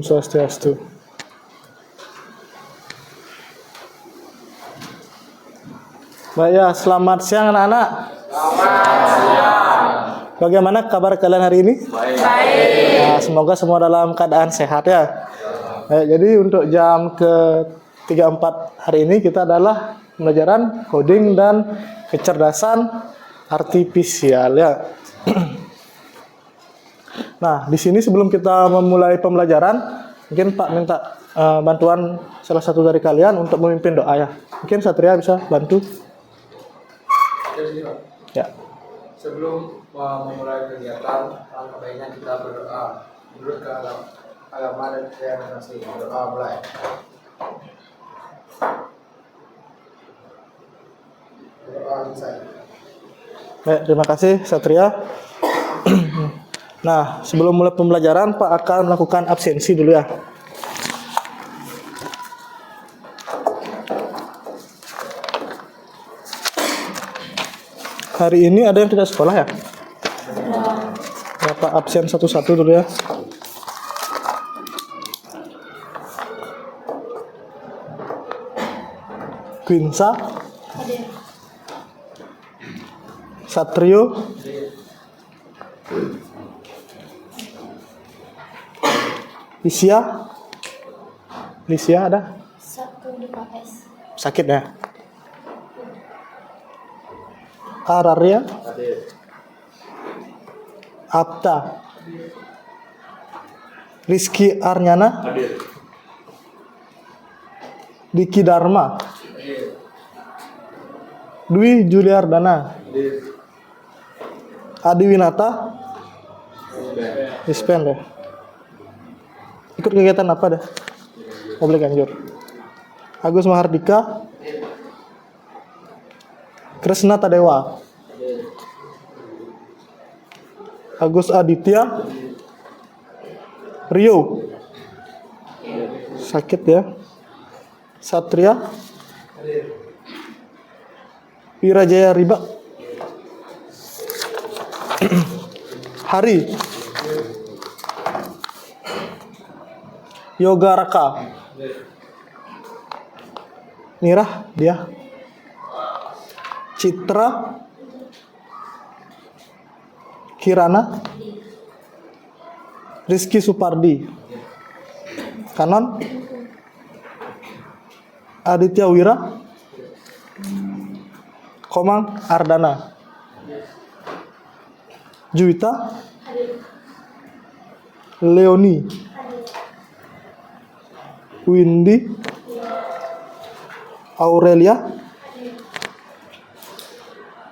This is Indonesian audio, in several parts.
Swastiastu. Baik ya, selamat siang anak-anak. Selamat siang. Bagaimana kabar kalian hari ini? Baik. Nah, semoga semua dalam keadaan sehat ya. Jadi untuk jam ke-34 hari ini kita adalah pembelajaran coding dan kecerdasan artifisial ya. Nah, di sini sebelum kita memulai pembelajaran, mungkin Pak minta bantuan salah satu dari kalian untuk memimpin doa ya. Mungkin Satria bisa bantu. Ya. Sebelum memulai kegiatan, alangkah baiknya kita berdoa menurut ke agama dan keyakinan asli. Doa mulai. Doa selesai. Baik, terima kasih Satria. Nah, sebelum mulai pembelajaran, Pak akan melakukan absensi dulu ya. Hari ini ada yang tidak sekolah ya? Ya, Pak absen satu-satu dulu ya. Quinsa, Satrio, Lisia ada? Sakit ya? Araria, Apta, Rizky Arnyana, Diki Dharma, Dwi Juliardana, Adi Winata, dispen deh. Ikut kegiatan apa dah? Mobil Ganjur. Agus Mahardika, Kresna Tadewa, Agus Aditya, Rio, sakit ya. Satria, Wirajaya Riba, Hari, Yoga Raka, Mirah dia, Citra, Kirana, Rizky Supardi, Kanon, Aditya Wira, Komang Ardana, Juwita, Leoni, Windy, Aurelia,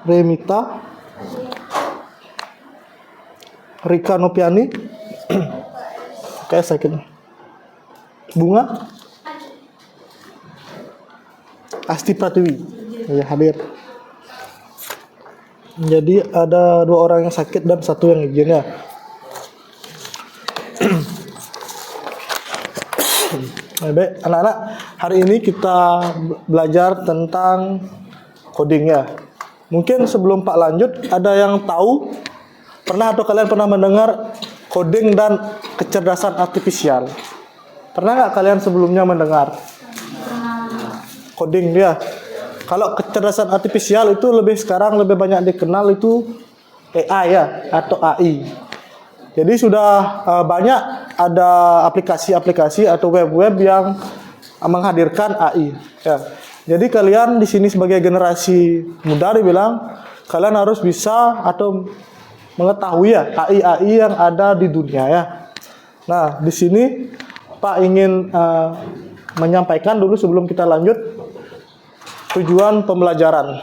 Remita, Rika Nopiani, kayak sakit. Bunga, Asti Pratiwi, ya hadir. Jadi ada 2 orang yang sakit dan 1 yang izin ya. Baik, anak-anak, hari ini kita belajar tentang coding ya. Mungkin sebelum Pak lanjut, ada yang tahu pernah atau kalian pernah mendengar coding dan kecerdasan artifisial? Pernah nggak kalian sebelumnya mendengar? Coding ya. Kalau kecerdasan artifisial itu sekarang lebih banyak dikenal itu AI ya, atau AI. Jadi sudah banyak ada aplikasi-aplikasi atau web-web yang menghadirkan AI. Ya. Jadi kalian di sini sebagai generasi muda dibilang kalian harus bisa atau mengetahui ya AI yang ada di dunia ya. Nah, di sini Pak ingin menyampaikan dulu sebelum kita lanjut tujuan pembelajaran.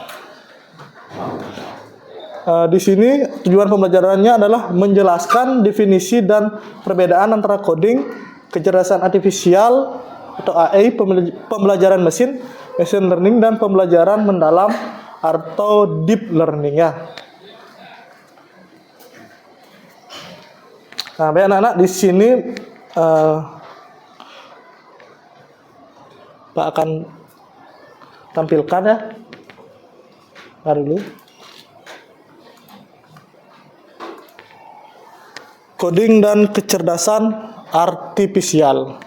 Di sini tujuan pembelajarannya adalah menjelaskan definisi dan perbedaan antara coding, kecerdasan artifisial atau AI, pembelajaran mesin, machine learning, dan pembelajaran mendalam atau deep learning ya. Nah, baik anak-anak, di sini Pak akan tampilkan ya. Mari dulu. Coding dan kecerdasan artifisial.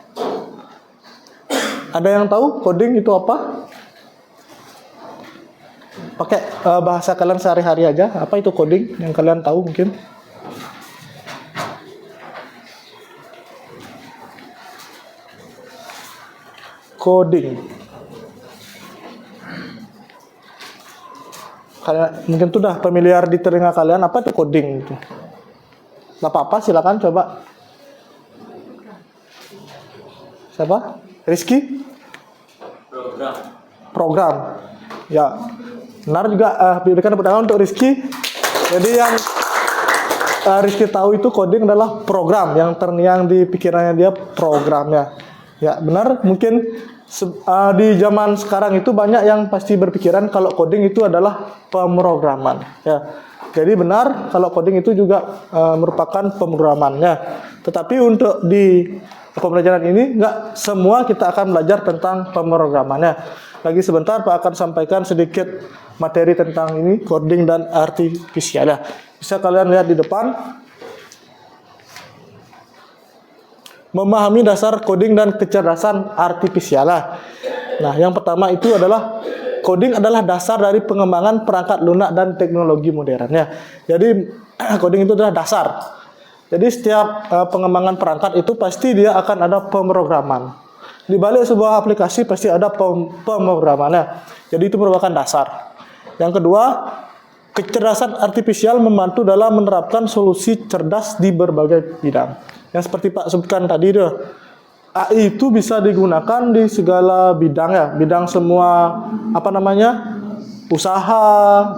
Ada yang tahu coding itu apa? Pakai bahasa kalian sehari-hari aja. Apa itu coding yang kalian tahu mungkin? Coding. Kalian mungkin sudah familiar di telinga kalian, apa itu coding itu? Nggak apa-apa, silakan coba. Siapa? Rizky? Program. Ya, benar juga. Berikan tepuk tangan untuk Rizky. Jadi yang Rizky tahu itu coding adalah program, yang terngiang di pikirannya dia programnya. Ya benar, mungkin di zaman sekarang itu banyak yang pasti berpikiran kalau coding itu adalah pemrograman. Ya, jadi benar kalau coding itu juga merupakan pemrogramannya. Tetapi untuk di pembelajaran ini nggak semua kita akan belajar tentang pemrogramannya. Lagi sebentar Pak akan sampaikan sedikit materi tentang ini coding dan artifisial. Ya, bisa kalian lihat di depan. Memahami dasar coding dan kecerdasan artifisial. Nah, yang pertama itu adalah coding adalah dasar dari pengembangan perangkat lunak dan teknologi modernnya. Jadi coding itu adalah dasar. Jadi setiap pengembangan perangkat itu pasti dia akan ada pemrograman. Di balik sebuah aplikasi pasti ada pemrogramannya. Jadi itu merupakan dasar. Yang kedua, kecerdasan artifisial membantu dalam menerapkan solusi cerdas di berbagai bidang. Yang seperti Pak sebutkan tadi tuh, AI itu bisa digunakan di segala bidang ya, bidang semua usaha,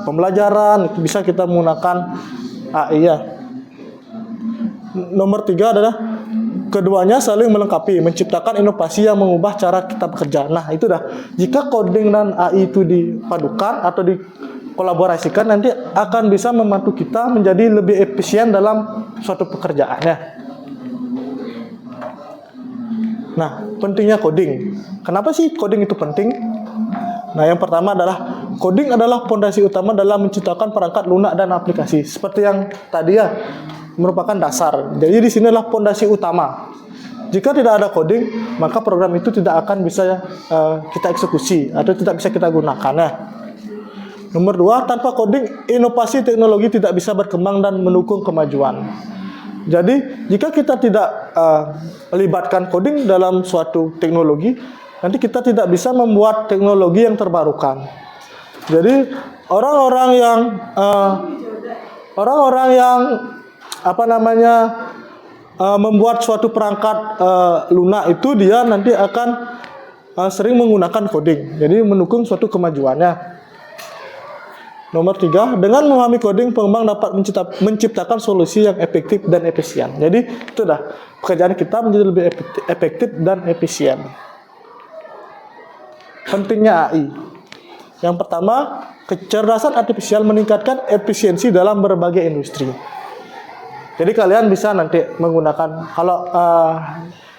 pembelajaran itu bisa kita menggunakan AI ya. Nomor 3 adalah keduanya saling melengkapi, menciptakan inovasi yang mengubah cara kita bekerja. Nah itu dah, jika coding dan AI itu dipadukan atau dikolaborasikan nanti akan bisa membantu kita menjadi lebih efisien dalam suatu pekerjaannya. Nah, pentingnya coding. Kenapa sih coding itu penting? Nah, yang pertama adalah coding adalah fondasi utama dalam menciptakan perangkat lunak dan aplikasi. Seperti yang tadi ya, merupakan dasar. Jadi di sini adalah fondasi utama. Jika tidak ada coding, maka program itu tidak akan bisa kita eksekusi atau tidak bisa kita gunakan. Nah, nomor 2, tanpa coding, inovasi teknologi tidak bisa berkembang dan mendukung kemajuan. Jadi, jika kita tidak melibatkan coding dalam suatu teknologi, nanti kita tidak bisa membuat teknologi yang terbarukan. Jadi, orang-orang yang membuat suatu perangkat lunak itu dia nanti akan sering menggunakan coding. Jadi, mendukung suatu kemajuannya. Nomor 3, dengan memahami coding, pengembang dapat menciptakan solusi yang efektif dan efisien. Jadi, itu dah pekerjaan kita menjadi lebih efektif dan efisien. Pentingnya AI. Yang pertama, kecerdasan artifisial meningkatkan efisiensi dalam berbagai industri. Jadi, kalian bisa nanti menggunakan, kalau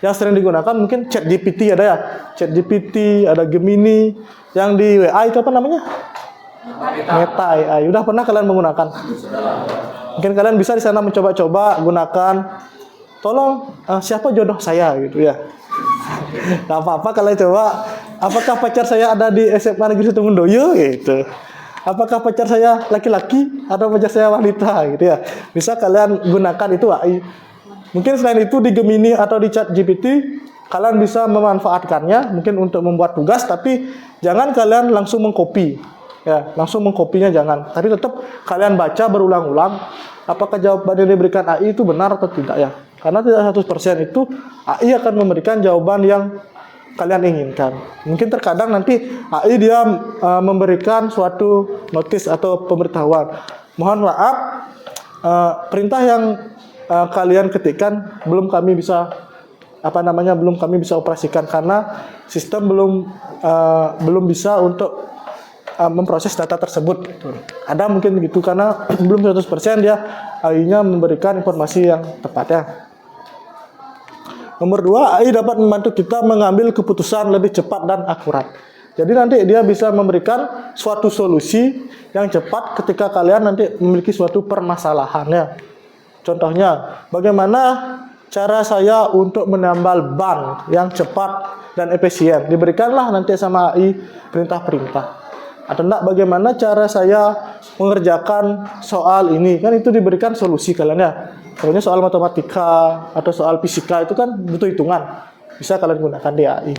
yang sering digunakan mungkin ChatGPT ada ya. ChatGPT, ada Gemini, yang di WA itu apa namanya? Meta AI. Udah pernah kalian menggunakan? Mungkin kalian bisa di sana mencoba-coba gunakan. Tolong siapa jodoh saya gitu ya. Gak apa-apa kalian coba. Apakah pacar saya ada di SMA Negeri 1 Mendoyo gitu. Apakah pacar saya laki-laki atau pacar saya wanita gitu ya. Bisa kalian gunakan itu AI. Mungkin selain itu di Gemini atau di ChatGPT kalian bisa memanfaatkannya mungkin untuk membuat tugas, tapi jangan kalian langsung mengcopy. Ya, langsung mengkopinya jangan. Tapi tetap kalian baca berulang-ulang apakah jawaban yang diberikan AI itu benar atau tidak ya. Karena tidak 100% itu AI akan memberikan jawaban yang kalian inginkan. Mungkin terkadang nanti AI dia memberikan suatu notis atau pemberitahuan. Mohon maaf, perintah yang kalian ketikkan belum kami bisa operasikan karena sistem belum bisa untuk memproses data tersebut. Ada mungkin gitu karena belum 100% dia AI-nya memberikan informasi yang tepat ya. Nomor 2, AI dapat membantu kita mengambil keputusan lebih cepat dan akurat. Jadi nanti dia bisa memberikan suatu solusi yang cepat ketika kalian nanti memiliki suatu permasalahannya. Contohnya, bagaimana cara saya untuk menambal ban yang cepat dan efisien. Diberikanlah nanti sama AI perintah-perintah. Atau enggak, bagaimana cara saya mengerjakan soal ini, kan itu diberikan solusi kalian ya. Pokoknya soal matematika atau soal fisika itu kan butuh hitungan, bisa kalian gunakan di AI.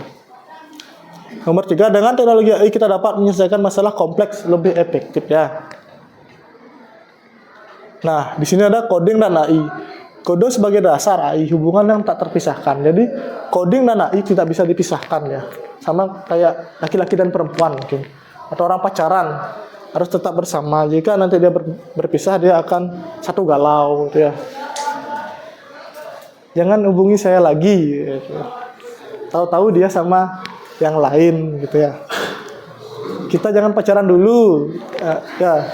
Nomor 3, dengan teknologi AI kita dapat menyelesaikan masalah kompleks lebih efektif ya. Nah, di sini ada coding dan AI. Kode sebagai dasar AI, hubungan yang tak terpisahkan. Jadi coding dan AI tidak bisa dipisahkan ya. Sama kayak laki-laki dan perempuan mungkin, atau orang pacaran harus tetap bersama. Jika nanti dia berpisah, dia akan satu galau gitu ya. Jangan hubungi saya lagi gitu. Tahu-tahu dia sama yang lain gitu ya. Kita jangan pacaran dulu ya.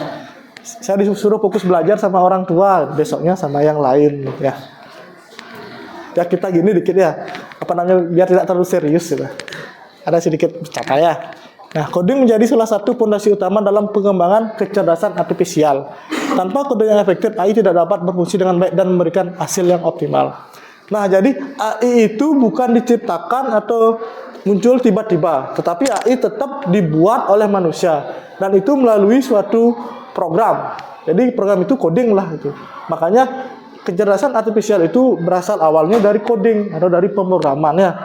Saya disuruh fokus belajar sama orang tua, besoknya sama yang lain gitu ya. Ya kita gini dikit ya, apa namanya, biar tidak terlalu serius gitu. Ada sedikit bercanda ya. Nah, coding menjadi salah satu fondasi utama dalam pengembangan kecerdasan artifisial. Tanpa kode yang efektif, AI tidak dapat berfungsi dengan baik dan memberikan hasil yang optimal. Nah, jadi AI itu bukan diciptakan atau muncul tiba-tiba, tetapi AI tetap dibuat oleh manusia, dan itu melalui suatu program. Jadi program itu coding lah itu. Makanya kecerdasan artifisial itu berasal awalnya dari coding atau dari pemrogramannya.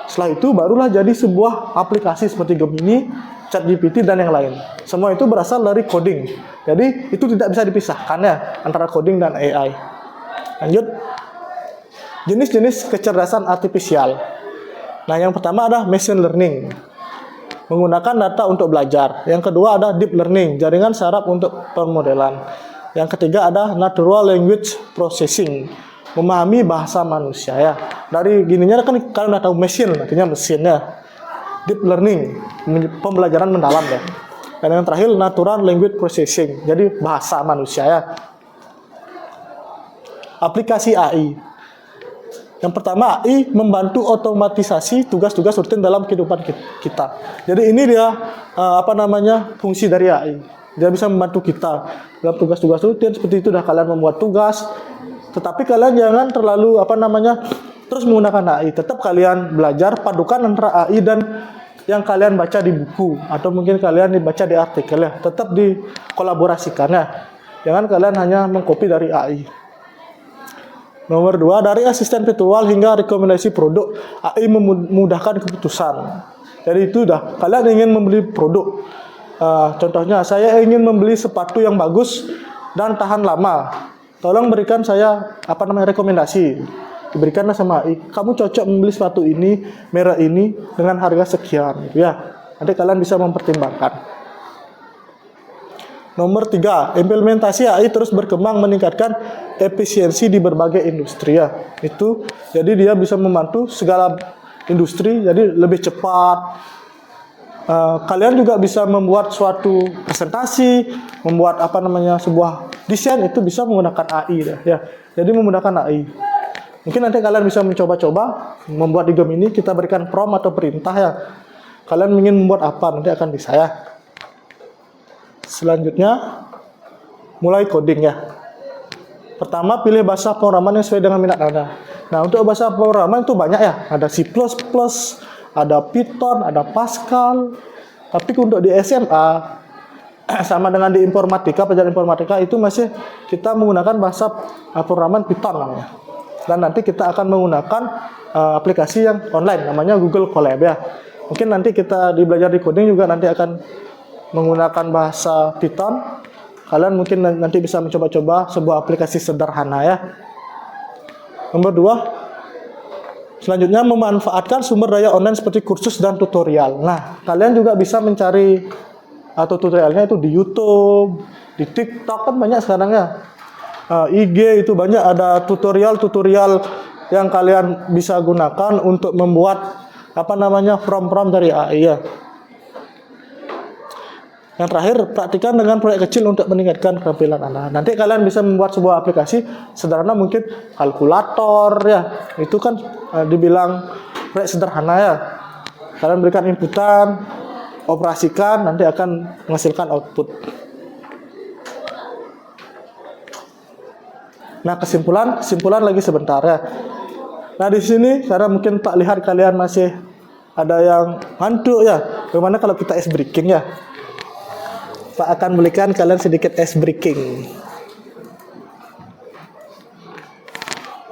Setelah itu barulah jadi sebuah aplikasi seperti Gemini, ChatGPT dan yang lain. Semua itu berasal dari coding. Jadi itu tidak bisa dipisahkan ya antara coding dan AI. Lanjut. Jenis-jenis kecerdasan artifisial. Nah, yang pertama ada machine learning, menggunakan data untuk belajar. Yang kedua ada deep learning, jaringan saraf untuk permodelan. Yang ketiga ada natural language processing, memahami bahasa manusia ya. Dari gininya kan kalian udah tahu machine, artinya mesin ya. Deep learning, pembelajaran mendalam ya. Dan yang terakhir natural language processing, jadi bahasa manusia ya. Aplikasi AI. Yang pertama, AI membantu otomatisasi tugas-tugas rutin dalam kehidupan kita. Jadi ini dia fungsi dari AI. Dia bisa membantu kita dalam tugas-tugas rutin seperti itu. Dah kalian membuat tugas, tetapi kalian jangan terlalu terus menggunakan AI. Tetap kalian belajar padukan antara AI dan yang kalian baca di buku atau mungkin kalian dibaca di artikel ya. Tetap dikolaborasikan ya. Jangan kalian hanya mengcopy dari AI. Nomor 2, dari asisten virtual hingga rekomendasi produk, AI memudahkan keputusan. Jadi itu dah, kalian ingin membeli produk. Contohnya, saya ingin membeli sepatu yang bagus dan tahan lama. Tolong berikan saya rekomendasi. Diberikanlah sama AI. Kamu cocok membeli sepatu ini, merek ini dengan harga sekian, gitu ya. Nanti kalian bisa mempertimbangkan. Nomor 3, implementasi AI terus berkembang meningkatkan efisiensi di berbagai industri ya. Itu jadi dia bisa membantu segala industri jadi lebih cepat. Kalian juga bisa membuat suatu presentasi, membuat sebuah desain, itu bisa menggunakan AI ya. Jadi memudahkan AI. Mungkin nanti kalian bisa mencoba-coba membuat di Gemini, kita berikan prompt atau perintah ya. Kalian ingin membuat apa, nanti akan bisa ya. Selanjutnya, mulai coding ya. Pertama, pilih bahasa pemrograman yang sesuai dengan minat Anda. Nah, untuk bahasa pemrograman itu banyak ya. Ada C++, ada Python, ada Pascal. Tapi untuk di SMA, sama dengan di informatika, pelajaran informatika itu masih kita menggunakan bahasa pemrograman Python namanya. Dan nanti kita akan menggunakan aplikasi yang online, namanya Google Colab ya. Mungkin nanti kita di belajar di coding juga nanti akan menggunakan bahasa Python. Kalian mungkin nanti bisa mencoba-coba sebuah aplikasi sederhana ya. Nomor 2, selanjutnya memanfaatkan sumber daya online seperti kursus dan tutorial. Nah, kalian juga bisa mencari tutorialnya itu di YouTube, di TikTok kan banyak sekarang ya. IG itu banyak ada tutorial-tutorial yang kalian bisa gunakan untuk membuat prompt-prompt dari AI ya. Yang terakhir, praktikan dengan proyek kecil untuk meningkatkan keterampilan Anda. Nanti kalian bisa membuat sebuah aplikasi sederhana, mungkin kalkulator ya. Itu kan dibilang proyek sederhana ya. Kalian berikan inputan, operasikan, nanti akan menghasilkan output. Nah, kesimpulan lagi sebentar ya. Nah di sini karena mungkin Pak lihat kalian masih ada yang ngantuk ya. Bagaimana kalau kita ice breaking ya? Pak akan belikan kalian sedikit ice breaking.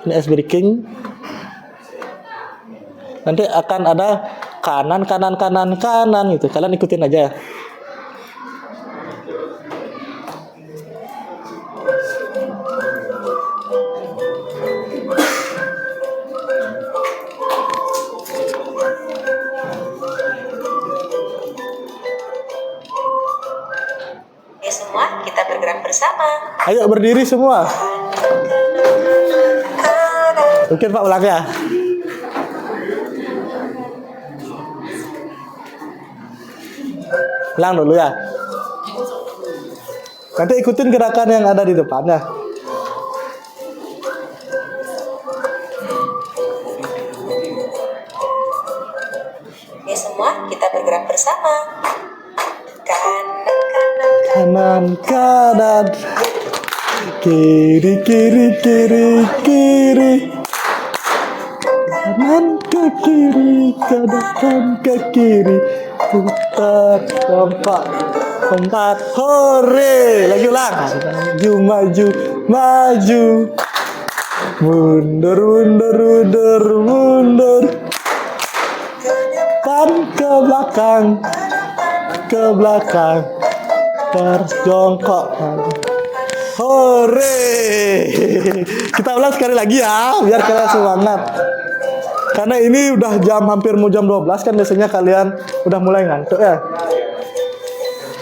Ini ice breaking. Nanti akan ada kanan gitu. Kalian ikutin aja ya. Semua kita bergerak bersama. Ayo berdiri semua. Mungkin Pak ulang ya. Ulang dulu ya. Nanti ikutin gerakan yang ada di depannya. Ya semua kita bergerak bersama. Kanan kiri kanan ke kiri kanan ke kiri putar empat hore lagi ulang maju mundur depan ke belakang terjongkok. Hore. Kita ulang sekali lagi ya, biar kalian semangat. Karena ini udah hampir mau jam 12 kan biasanya kalian udah mulai ngantuk ya.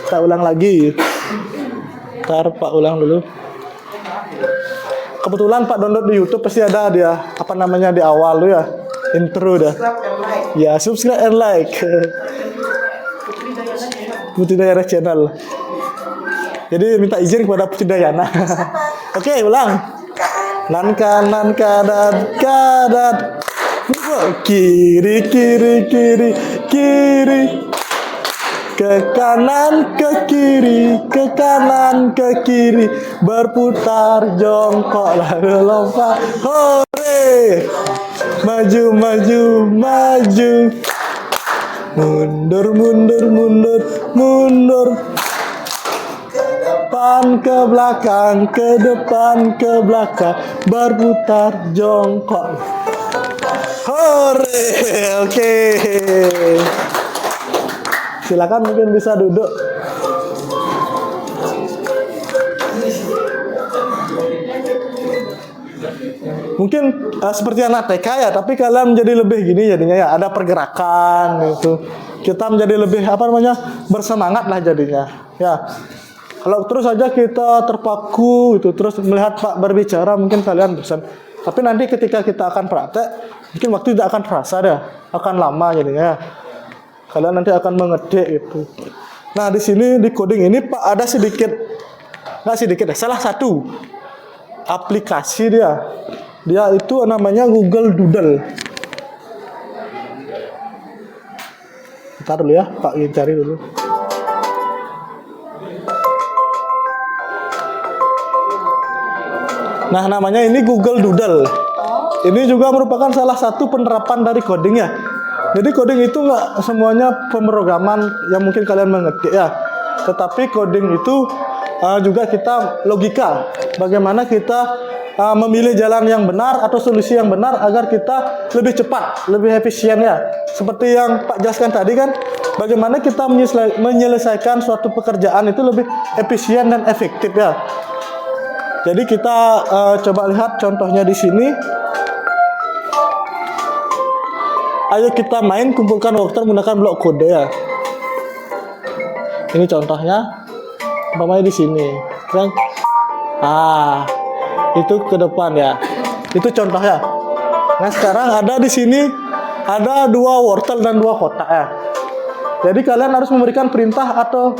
Kita ulang lagi. Ntar Pak ulang dulu. Kebetulan Pak download di YouTube pasti ada dia di awal tuh ya. Intro dah. Ya, subscribe and like. Putri Dayana Channel. Jadi minta izin kepada Putri Dayana. Oke, ulang. Kanan. Kiri. Ke kanan ke kiri. Berputar jongkok lalu lompat. Hore. Maju. Mundur. Ke depan ke belakang berputar jongkok. Hore. Oke. Silakan mungkin bisa duduk. Mungkin seperti anak TK ya, tapi kalian menjadi lebih gini jadinya ya, ada pergerakan gitu. Kita menjadi lebih bersemangat lah jadinya. Ya. Kalau terus saja kita terpaku gitu, terus melihat Pak berbicara mungkin kalian bosan. Tapi nanti ketika kita akan praktek, mungkin waktu tidak akan terasa dah, akan lama jadinya. Kalian nanti akan mengetik gitu. Nah di sini di coding ini Pak ada salah satu aplikasi dia itu namanya Google Doodle. Bentar dulu ya Pak, cari dulu. Nah namanya ini Google Doodle. Ini juga merupakan salah satu penerapan dari coding ya. Jadi coding itu nggak semuanya pemrograman yang mungkin kalian mengerti ya. Tetapi coding itu juga kita logika. Bagaimana kita memilih jalan yang benar atau solusi yang benar agar kita lebih cepat, lebih efisien ya. Seperti yang Pak jelaskan tadi kan, bagaimana kita menyelesaikan suatu pekerjaan itu lebih efisien dan efektif ya. Jadi kita coba lihat contohnya di sini. Ayo kita main kumpulkan wortel menggunakan blok kode ya. Ini contohnya, umpamanya di sini. Itu ke depan ya. Itu contohnya. Nah sekarang ada di sini ada 2 wortel dan 2 kotak ya. Jadi kalian harus memberikan perintah atau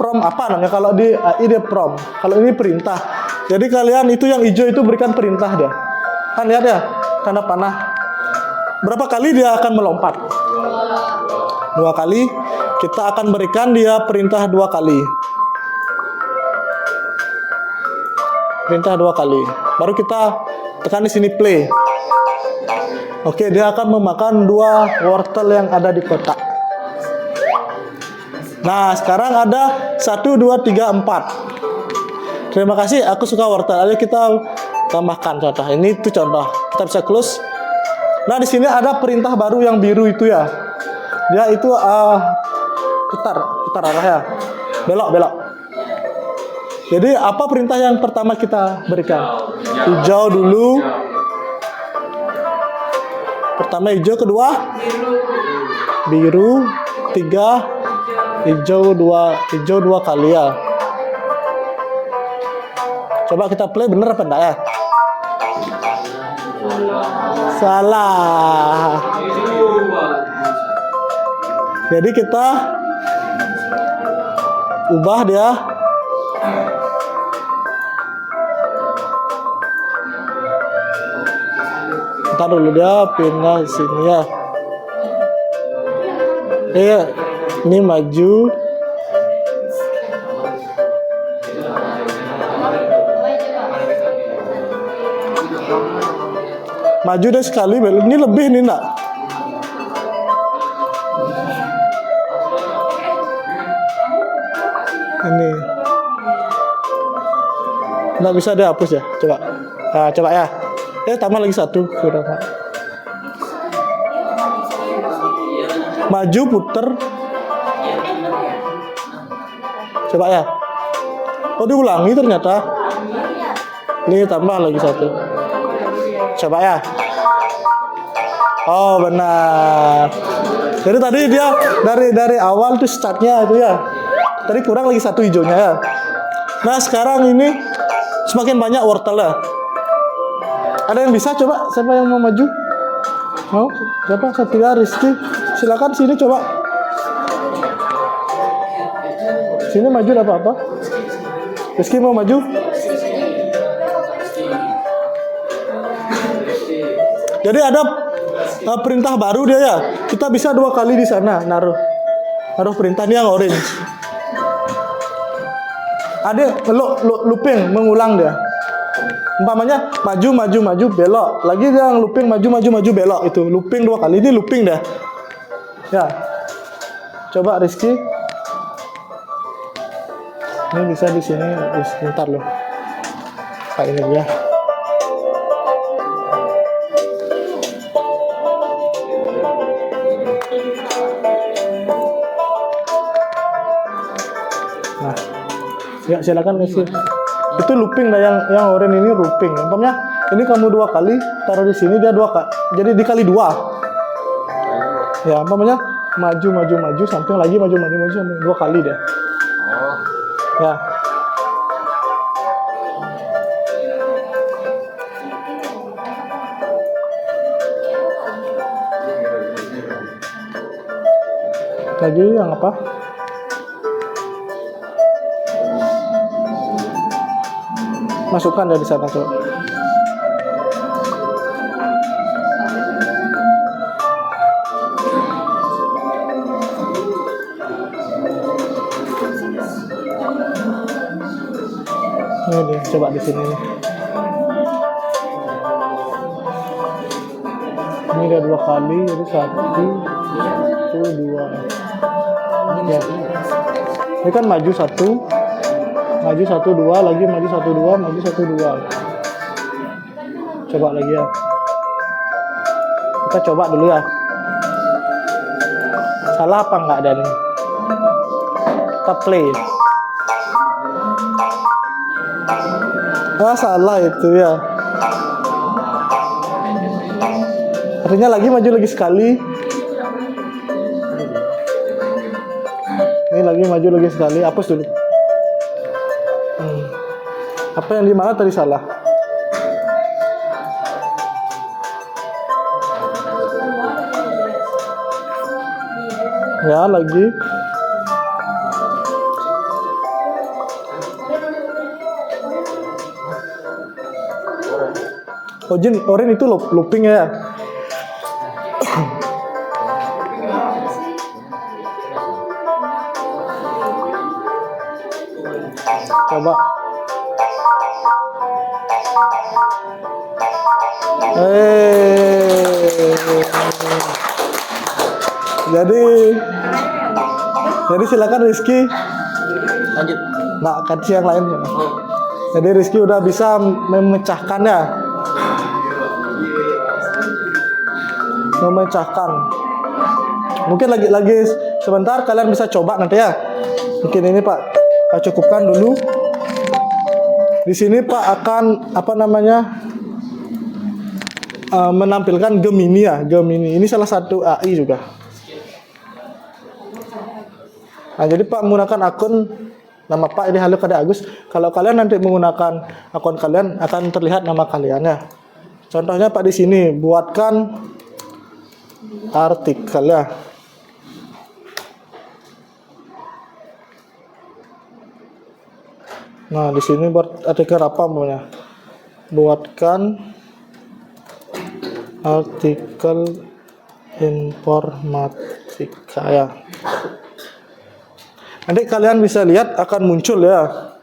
prompt apa namanya? Kalau di AI dia prompt. Kalau ini perintah. Jadi kalian itu yang hijau itu berikan perintah dia. Kan lihat ya, tanda panah. Berapa kali dia akan melompat? 2 kali. Kita akan berikan dia perintah 2 kali. Perintah 2 kali. Baru kita tekan di sini play. Oke, dia akan memakan 2 wortel yang ada di kotak. Nah, sekarang ada 1, 2, 3, 4. Terima kasih, aku suka wortel. Ayo kita tambahkan contoh. Ini tuh contoh. Kita bisa close. Nah, di sini ada perintah baru yang biru itu ya. Dia itu putar arahnya. Belok. Jadi apa perintah yang pertama kita berikan? Hijau dulu. Pertama hijau, kedua biru, 3 hijau 2 kali ya. Coba kita play, bener apa enggak ya? Salah. Jadi kita ubah dia. Ntar dulu dia pindah sini ya. Ini maju. Maju deh sekali, ini lebih nih nak. Ini nggak bisa dihapus ya, coba. Nah, coba ya. Tambah lagi 1 kurang. Maju, puter. Coba ya. Oh, diulangi ternyata. Ini tambah lagi 1. Coba ya. Oh, benar. Jadi tadi dia dari awal tuh startnya itu ya. Tadi kurang lagi 1 hijaunya ya. Nah, sekarang ini semakin banyak wortelnya. Ada yang bisa coba? Siapa yang mau maju? Mau? Siapa? Satria, Rizky. Silakan sini coba. Sini maju apa apa? Rizky mau maju? Jadi ada perintah baru dia ya. Kita bisa 2 kali di sana naruh perintah ini yang orange. Ada looping, mengulang dia. Umpamanya maju belok. Lagi dia yang looping maju belok itu. Looping 2 kali. Ini looping dah. Ya. Coba Rizky. Ini bisa di sini. Bentar loh. Kayak ini ya. Nah. Ya, silakan Rizky. Itu looping dah, yang oranye ini looping. Umpamanya ini kamu 2 kali taruh di sini, dia 2 kali. Jadi dikali 2. Ya, umpamanya maju samping lagi maju samping 2 kali dia. Oh. Ya. Lagi yang apa? Masukkan dari sana tuh. Ini deh, coba di sini nih. Ini ada 2 kali, jadi 1, 2. Ya. Ini kan maju 1, 2, lagi maju 1, 2, maju 1, 2. Coba lagi ya. Kita coba dulu ya. Salah apa enggak ada nih? Kita play. Salah itu ya. Artinya lagi maju lagi sekali. Ini lagi maju lagi sekali. Hapus dulu. Apa yang di mana tadi salah? Ya, lagi. Oren itu looping ya. Coba. Jadi silakan Rizky. Lanjut. Nah, kasih yang lain. Jadi Rizky udah bisa memecahkannya. Memecahkan. Mungkin lagi sebentar kalian bisa coba nanti ya. Mungkin ini Pak cukupkan dulu. Di sini Pak akan menampilkan Gemini ya. Gemini ini salah satu AI juga. Nah, jadi Pak menggunakan akun nama Pak ini Halo Kadek Agus. Kalau kalian nanti menggunakan akun kalian akan terlihat nama kalian ya. Contohnya Pak di sini buatkan artikel ya. Nah, di sini buat artikel apa maunya? Buatkan artikel informatika ya. Nanti kalian bisa lihat akan muncul ya.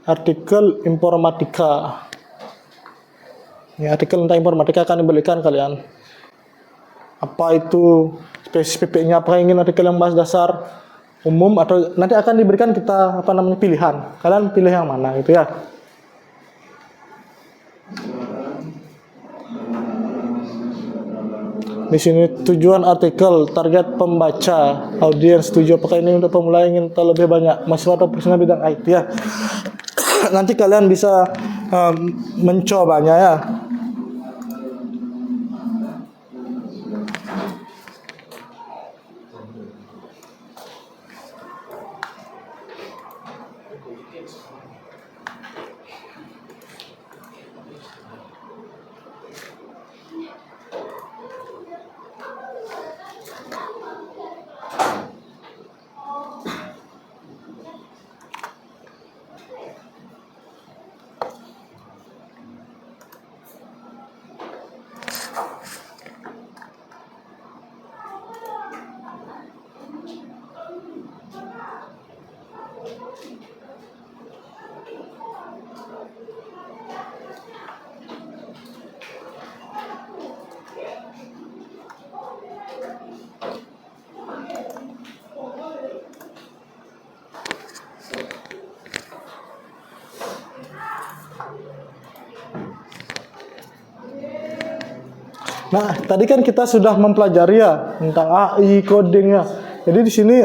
Artikel informatika. Ini artikel tentang informatika akan diberikan kalian. Apa itu spesifiknya, apa ingin artikel yang bahas dasar umum atau nanti akan diberikan kita pilihan. Kalian pilih yang mana gitu ya. Di sini tujuan artikel, target pembaca, audiens tujuan apakah ini untuk pemula ingin tahu lebih banyak mahasiswa atau profesional bidang IT ya. Nanti kalian bisa mencobanya ya. Nah, tadi kan kita sudah mempelajari ya tentang AI, coding ya. Jadi di sini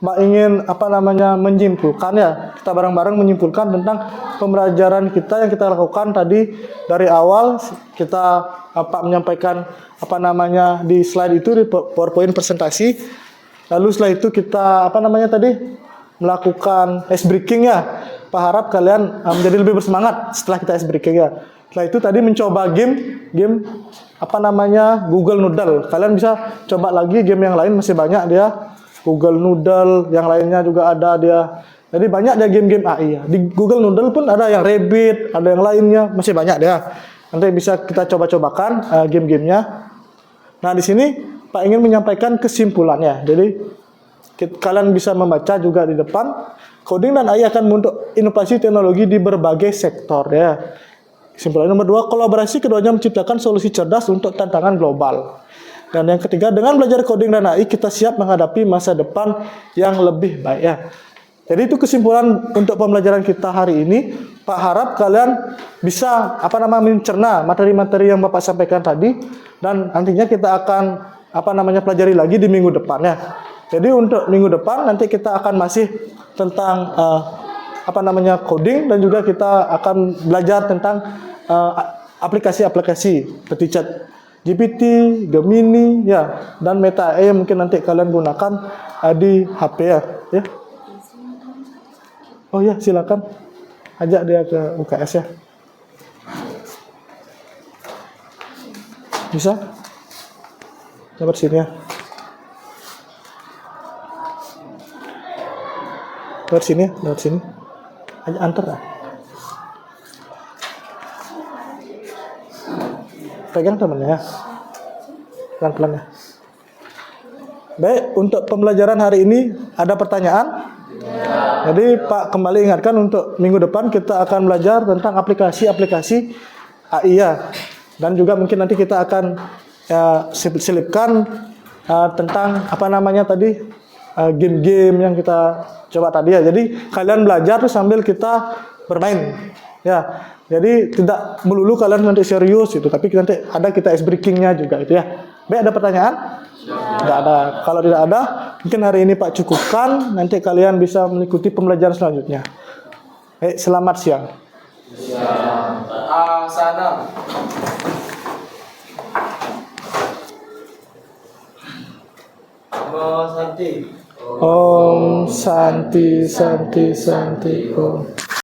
Mbak ingin menyimpulkan ya. Kita bareng-bareng menyimpulkan tentang pembelajaran kita yang kita lakukan tadi dari awal. Kita menyampaikan di slide itu di PowerPoint presentasi. Lalu setelah itu kita melakukan ice breaking ya. Pak harap kalian menjadi lebih bersemangat setelah kita ice breaking ya. Setelah itu tadi mencoba game Google Noodle. Kalian bisa coba lagi game yang lain, masih banyak dia. Google Noodle, yang lainnya juga ada dia. Jadi banyak dia game-game AI ya. Di Google Noodle pun ada yang Rabbit, ada yang lainnya, masih banyak dia. Nanti bisa kita coba-cobakan game-gamenya. Nah, di sini Pak ingin menyampaikan kesimpulannya. Jadi kalian bisa membaca juga di depan. Coding dan AI akan membentuk inovasi teknologi di berbagai sektor ya. Kesimpulan nomor 2, kolaborasi keduanya menciptakan solusi cerdas untuk tantangan global. Dan yang ketiga, dengan belajar coding dan AI, kita siap menghadapi masa depan yang lebih baik ya. Jadi itu kesimpulan untuk pembelajaran kita hari ini. Pak harap kalian bisa mencerna materi-materi yang Bapak sampaikan tadi, dan nantinya kita akan pelajari lagi di minggu depan ya. Jadi untuk minggu depan nanti kita akan masih tentang coding, dan juga kita akan belajar tentang aplikasi-aplikasi seperti Chat GPT, Gemini ya, dan Meta AI yang mungkin nanti kalian gunakan di HP ya. Oh ya, silakan ajak dia ke UKS ya. Bisa? Dapat sini ya. Lewat sini. Aja antar lah. Pegang temennya ya. Pelan-pelan ya. Baik, untuk pembelajaran hari ini ada pertanyaan? Jadi Pak kembali ingatkan untuk minggu depan kita akan belajar tentang aplikasi-aplikasi AI ya. Dan juga mungkin nanti kita akan selipkan tentang apa namanya tadi game-game yang kita coba tadi ya. Jadi kalian belajar tuh sambil kita bermain ya. Jadi tidak melulu kalian nanti serius itu, tapi nanti ada kita ice breakingnya juga itu ya. Baik, ada pertanyaan? Tidak ada. Kalau tidak ada, mungkin hari ini Pak cukupkan. Nanti kalian bisa mengikuti pembelajaran selanjutnya. Baik, selamat siang. Sana. Santi. Om Santi Santi Santi Om.